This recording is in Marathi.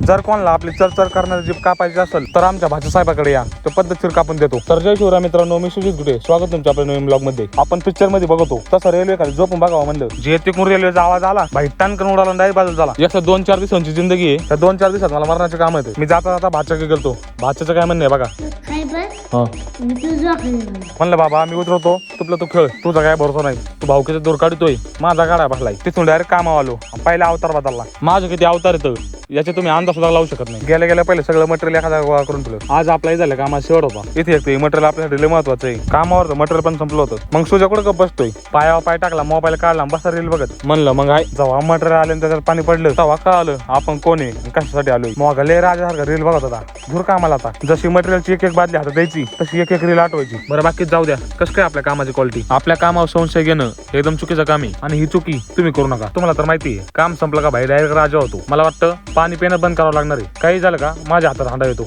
जर कोणाला आपली चरचर करणारी जीप कापायची असेल तर आमच्या भाषा साहेबाकडे या, तो पद्धतशीर कापून देतो. तर जय शिवराय मित्रांनो, मी सुजित गुटे, स्वागत तुमच्या आपल्या नवीन ब्लॉग मध्ये. आपण पिक्चर मध्ये बघतो तसं रेल्वे खाली झोपून बघावं म्हणलं. जे तिकडून रेल्वेचा आवाज आला, भाई टन करून उडाला, डायरेक्ट बाजूला झाला. याच्या 2-4 दिवसांची जिंदगी आहे. त्या 2-4 दिवसात मला मरणाचे काम येते. मी जाता जाता भाच्याकडे गेलतो. भाच्याचं काय म्हणणं आहे बघा. म्हणलं बाबा मी उतरवतो, तुला तू खेळ, तुझा काय भरोसा नाही, तू भाऊकीचा दूर काढतोय, माझा गाडा बसलाय. तिथून डायरेक्ट कामावर आलो. पहिला अवतार बदलला. माझं किती अवतार येतं याचे तुम्ही अंदाज सुद्धा लावू शकत नाही. गेल्या गेल्या पहिले सगळं मटेरियल एखादा गोळा करून ठेवलं. आज आपला झालं कामाचा शेवट होता. इथे एक मटेरियल आपल्यासाठी लय महत्वाचं आहे. कामावरचं मटेरियल पण संपलं होतं. मग सुजा कुठं गप बसतोय, पायावर पाय टाकला, मोबाईल काढला, बसा रील बघत. म्हणलं मग आहे जेव्हा मटेरियल आलं त्याच्यात पाणी पडलं तेव्हा कळालं आपण कोण आहे, कशासाठी आलोय. मग लय राजासारखा रील बघत होता. धूर कामाला आता. जशी मटेरियलची एक एक बादली हातात द्यायची तशी एक एक रील आठवायची. बरं बाकीच जाऊ द्या. कसं काय आपल्या कामाची क्वालिटी. आपल्या कामावर संशय घेणं एकदम चुकीचं काम आहे आणि ही चुकी तुम्ही करू नका. तुम्हाला तर माहिती आहे काम संपलं का भाई डायरेक्ट राजा होतो. मला वाटतं पाणी पिणं बंद करावं लागणार आहे. काही झालं का माझ्या हातात हांडा येतो.